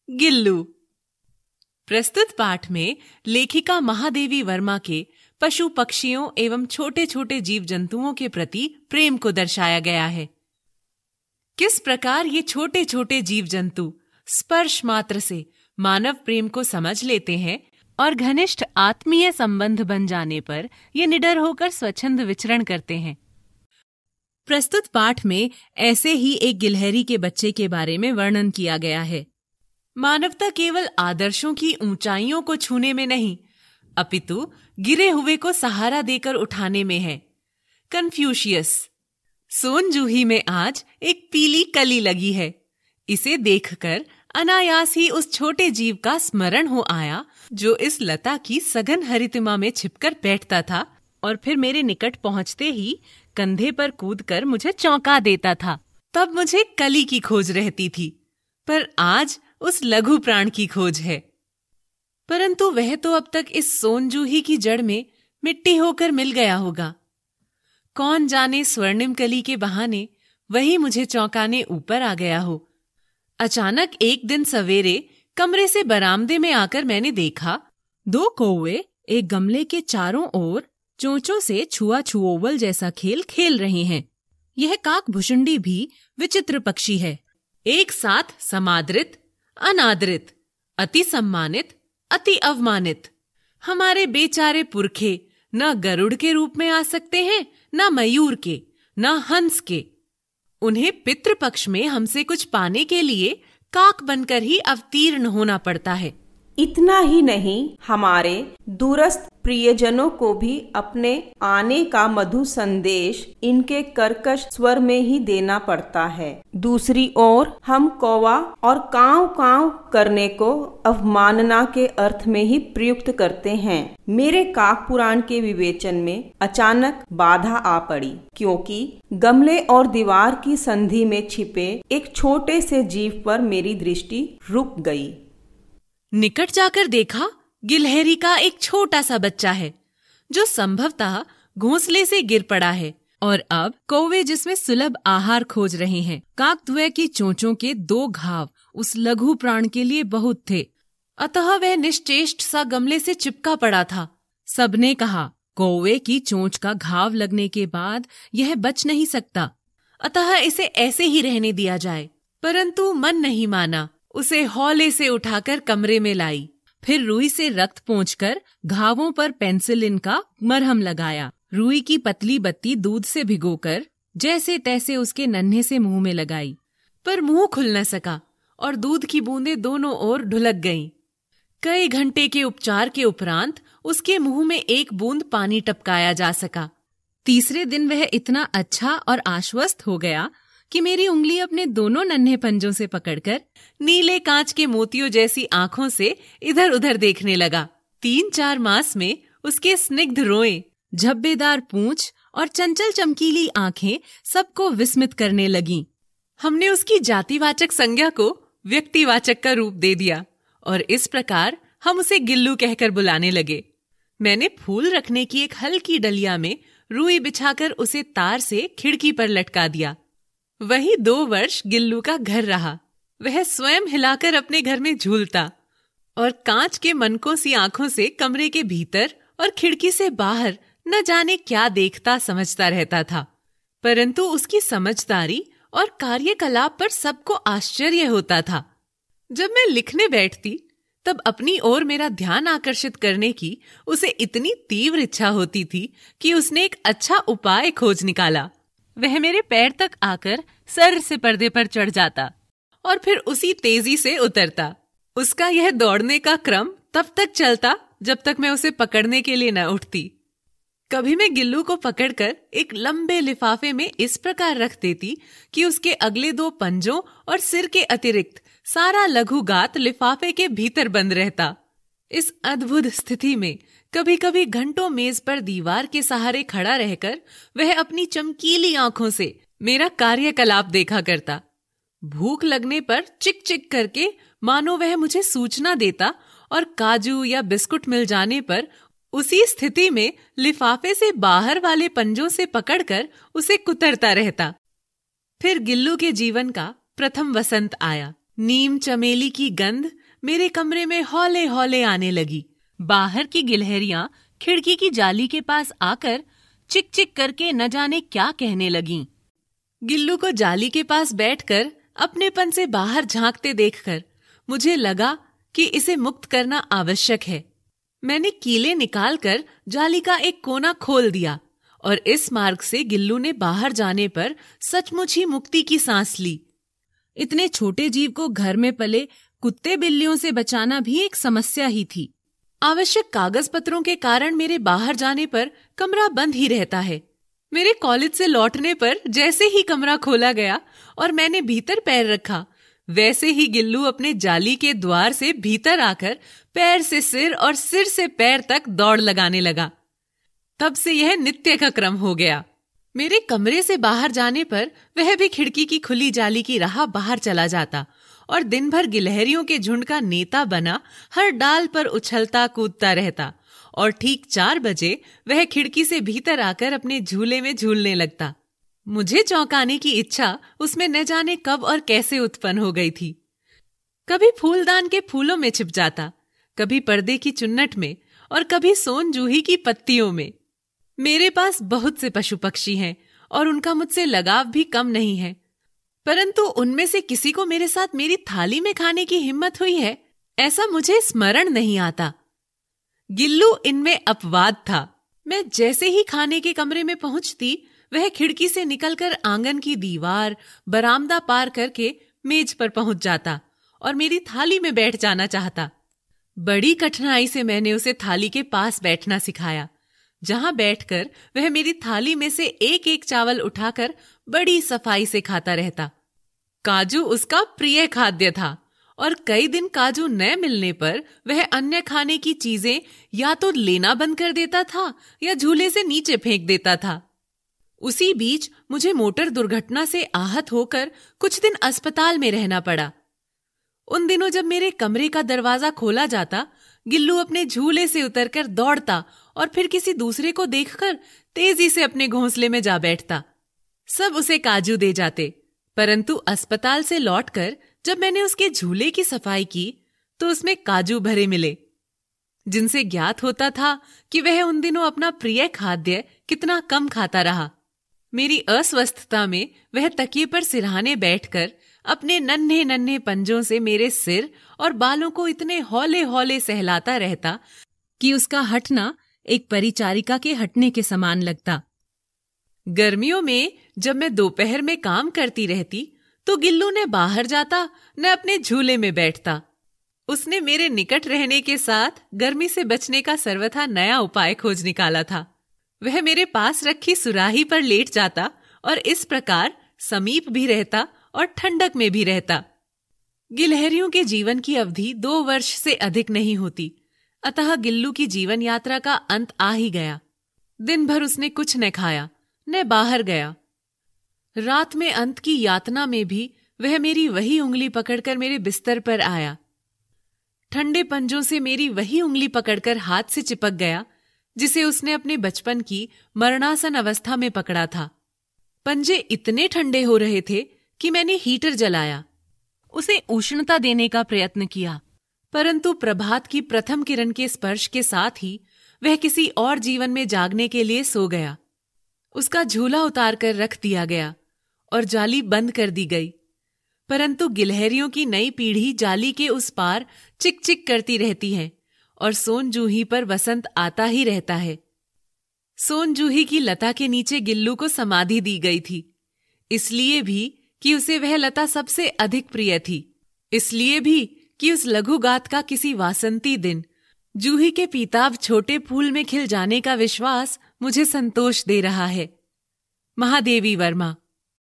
गिल्लू। प्रस्तुत पाठ में लेखिका महादेवी वर्मा के पशु पक्षियों एवं छोटे छोटे जीव जंतुओं के प्रति प्रेम को दर्शाया गया है। किस प्रकार ये छोटे छोटे जीव जंतु स्पर्श मात्र से मानव प्रेम को समझ लेते हैं और घनिष्ठ आत्मीय संबंध बन जाने पर ये निडर होकर स्वच्छंद विचरण करते हैं। प्रस्तुत पाठ में ऐसे ही एक गिलहरी के बच्चे के बारे में वर्णन किया गया है। मानवता केवल आदर्शों की ऊंचाइयों को छूने में नहीं, अपितु गिरे हुए को सहारा देकर उठाने में है। कन्फ्यूशियस। सोनजूही में आज एक पीली कली लगी है। इसे देखकर अनायास ही उस छोटे जीव का स्मरण हो आया जो इस लता की सघन हरितिमा में छिपकर बैठता था और फिर मेरे निकट पहुंचते ही कंधे पर कूदकर मुझे चौंका देता था। तब मुझे कली की खोज रहती थी, पर आज उस लघु प्राण की खोज है। परंतु वह तो अब तक इस सोनजूही की जड़ में मिट्टी होकर मिल गया होगा। कौन जाने स्वर्णिम कली के बहाने वही मुझे चौंकाने ऊपर आ गया हो। अचानक एक दिन सवेरे कमरे से बरामदे में आकर मैंने देखा 2 कौवे एक गमले के चारों ओर चोंचों से छुआ छुओवल जैसा खेल खेल रहे हैं। यह काकभुशुंडी भी विचित्र पक्षी है, एक साथ समादृत, अनादृत, अति सम्मानित, अति अवमानित। हमारे बेचारे पुरखे न गरुड़ के रूप में आ सकते हैं, न मयूर के, न हंस के। उन्हें पितृपक्ष में हमसे कुछ पाने के लिए काक बनकर ही अवतीर्ण होना पड़ता है। इतना ही नहीं, हमारे दूरस्थ प्रियजनों को भी अपने आने का मधुर संदेश इनके कर्कश स्वर में ही देना पड़ता है। दूसरी ओर हम कौवा और कांव कांव करने को अवमानना के अर्थ में ही प्रयुक्त करते हैं। मेरे काक पुराण के विवेचन में अचानक बाधा आ पड़ी, क्योंकि गमले और दीवार की संधि में छिपे एक छोटे से जीव पर मेरी दृष्टि रुक गई। निकट जाकर देखा, गिलहरी का एक छोटा सा बच्चा है जो संभवतः घोंसले से गिर पड़ा है और अब कौवे जिसमें सुलभ आहार खोज रहे हैं। काकद्वय की चोंचों के 2 घाव उस लघु प्राण के लिए बहुत थे, अतः वह निश्चेष्ट सा गमले से चिपका पड़ा था। सबने कहा कौवे की चोंच का घाव लगने के बाद यह बच नहीं सकता, अतः इसे ऐसे ही रहने दिया जाए। परंतु मन नहीं माना। उसे हौले से उठाकर कमरे में लाई, फिर रुई से रक्त पोंछकर घावों पर पेंसिलिन का मरहम लगाया। रुई की पतली बत्ती दूध से भिगोकर जैसे तैसे उसके नन्हे से मुंह में लगाई, पर मुंह खुल न सका और दूध की बूंदें दोनों ओर ढुलक गईं। कई घंटे के उपचार के उपरांत उसके मुंह में एक बूंद पानी टपकाया जा सका। तीसरे दिन वह इतना अच्छा और आश्वस्त हो गया कि मेरी उंगली अपने दोनों नन्हे पंजों से पकड़कर नीले कांच के मोतियों जैसी आंखों से इधर उधर देखने लगा। 3-4 मास में उसके स्निग्ध रोएं, झब्बेदार पूंछ और चंचल चमकीली आंखें सबको विस्मित करने लगीं। हमने उसकी जातिवाचक संज्ञा को व्यक्तिवाचक का रूप दे दिया और इस प्रकार हम उसे गिल्लू कहकर बुलाने लगे। मैंने फूल रखने की एक हल्की डलिया में रुई बिछाकर उसे तार से खिड़की पर लटका दिया। वही 2 वर्ष गिल्लू का घर रहा। वह स्वयं हिलाकर अपने घर में झूलता और कांच के मनकों सी आंखों से कमरे के भीतर और खिड़की से बाहर न जाने क्या देखता समझता रहता था। परंतु उसकी समझदारी और कार्यकलाप पर सबको आश्चर्य होता था। जब मैं लिखने बैठती तब अपनी ओर मेरा ध्यान आकर्षित करने की उसे इतनी तीव्र इच्छा होती थी कि उसने एक अच्छा उपाय खोज निकाला। वह मेरे पैर तक आकर सर से पर्दे पर चढ़ जाता और फिर उसी तेजी से उतरता। उसका यह दौड़ने का क्रम तब तक चलता जब तक मैं उसे पकड़ने के लिए न उठती। कभी मैं गिल्लू को पकड़कर एक लंबे लिफाफे में इस प्रकार रख देती कि उसके अगले 2 पंजों और सिर के अतिरिक्त सारा लघु गात लिफाफे के भीतर बंद रहता। इस अद्भुत स्थिति में कभी कभी घंटों मेज पर दीवार के सहारे खड़ा रहकर वह अपनी चमकीली आंखों से मेरा कार्यकलाप देखा करता। भूख लगने पर चिक चिक करके मानो वह मुझे सूचना देता और काजू या बिस्कुट मिल जाने पर उसी स्थिति में लिफाफे से बाहर वाले पंजों से पकड़कर उसे कुतरता रहता। फिर गिल्लू के जीवन का प्रथम वसंत आया। नीम चमेली की गंध मेरे कमरे में हौले हौले आने लगी। बाहर की गिलहरियां खिड़की की जाली के पास आकर चिक चिक करके न जाने क्या कहने लगीं। गिल्लू को जाली के पास बैठकर अपनेपन से बाहर झांकते देखकर मुझे लगा कि इसे मुक्त करना आवश्यक है। मैंने कीले निकालकर जाली का एक कोना खोल दिया और इस मार्ग से गिल्लू ने बाहर जाने पर सचमुच ही मुक्ति की सांस ली। इतने छोटे जीव को घर में पले कुत्ते बिल्लियों से बचाना भी एक समस्या ही थी। आवश्यक कागज पत्रों के कारण मेरे बाहर जाने पर कमरा बंद ही रहता है। मेरे कॉलेज से लौटने पर जैसे ही कमरा खोला गया और मैंने भीतर पैर रखा, वैसे ही गिल्लू अपने जाली के द्वार से भीतर आकर पैर से सिर और सिर से पैर तक दौड़ लगाने लगा। तब से यह नित्य का क्रम हो गया। मेरे कमरे से बाहर जाने पर वह भी खिड़की की खुली जाली की राह बाहर चला जाता और दिन भर गिलहरियों के झुंड का नेता बना हर डाल पर उछलता कूदता रहता और ठीक 4 बजे वह खिड़की से भीतर आकर अपने झूले में झूलने लगता। मुझे चौंकाने की इच्छा उसमें न जाने कब और कैसे उत्पन्न हो गई थी। कभी फूलदान के फूलों में छिप जाता, कभी पर्दे की चुन्नट में और कभी सोन जूही की पत्तियों में। मेरे पास बहुत से पशु पक्षी हैं और उनका मुझसे लगाव भी कम नहीं है, परंतु उनमें से किसी को मेरे साथ मेरी थाली में खाने की हिम्मत हुई है, ऐसा मुझे स्मरण नहीं आता। गिल्लू इनमें अपवाद था। मैं जैसे ही खाने के कमरे में पहुंचती, वह खिड़की से निकलकर आंगन की दीवार, बरामदा पार करके मेज पर पहुंच जाता और मेरी थाली में बैठ जाना चाहता। बड़ी कठिनाई से मैंने उसे थाली के पास बैठना सिखाया, जहां बैठकर वह मेरी थाली में से एक एक चावल उठाकर बड़ी सफाई से खाता रहता। काजू उसका प्रिय खाद्य था और कई दिन काजू न मिलने पर वह अन्य खाने की चीजें या तो लेना बंद कर देता था या झूले से नीचे फेंक देता था। उसी बीच मुझे मोटर दुर्घटना से आहत होकर कुछ दिन अस्पताल में रहना पड़ा। उन दिनों जब मेरे कमरे का दरवाजा खोला जाता, गिल्लू अपने झूले से उतरकर दौड़ता और फिर किसी दूसरे को देखकर तेजी से अपने घोंसले में जा बैठता। सब उसे काजू दे जाते, परंतु अस्पताल से लौटकर जब मैंने उसके झूले की सफाई की तो उसमें काजू भरे मिले, जिनसे ज्ञात होता था कि वह उन दिनों अपना प्रिय खाद्य कितना कम खाता रहा। मेरी अस्वस्थता में वह तकिए पर सिरहाने बैठकर अपने नन्हे नन्हे पंजों से मेरे सिर और बालों को इतने हौले हौले सहलाता रहता कि उसका हटना एक परिचारिका के हटने के समान लगता। गर्मियों में जब मैं दोपहर में काम करती रहती तो गिल्लू ने बाहर जाता न अपने झूले में बैठता। उसने मेरे निकट रहने के साथ गर्मी से बचने का सर्वथा नया उपाय खोज निकाला था। वह मेरे पास रखी सुराही पर लेट जाता और इस प्रकार समीप भी रहता और ठंडक में भी रहता। गिलहरियों के जीवन की अवधि 2 वर्ष से अधिक नहीं होती, अतः गिल्लू की जीवन यात्रा का अंत आ ही गया। दिन भर उसने कुछ न खाया न बाहर गया। रात में अंत की यातना में भी वह मेरी वही उंगली पकड़कर मेरे बिस्तर पर आया। ठंडे पंजों से मेरी वही उंगली पकड़कर हाथ से चिपक गया जिसे उसने अपने बचपन की मरणासन अवस्था में पकड़ा था। पंजे इतने ठंडे हो रहे थे कि मैंने हीटर जलाया, उसे उष्णता देने का प्रयत्न किया, परंतु प्रभात की प्रथम किरण के स्पर्श के साथ ही वह किसी और जीवन में जागने के लिए सो गया। उसका झूला उतार कर रख दिया गया और जाली बंद कर दी गई, परंतु गिलहरियों की नई पीढ़ी जाली के उस पार चिक चिक करती रहती है और सोन जूही पर वसंत आता ही रहता है। सोन जूही की लता के नीचे गिल्लू को समाधि दी गई थी, इसलिए भी कि उसे वह लता सबसे अधिक प्रिय थी, इसलिए भी कि उस लघुगात का किसी वासंती दिन जूही के पीताभ छोटे फूल में खिल जाने का विश्वास मुझे संतोष दे रहा है। महादेवी वर्मा।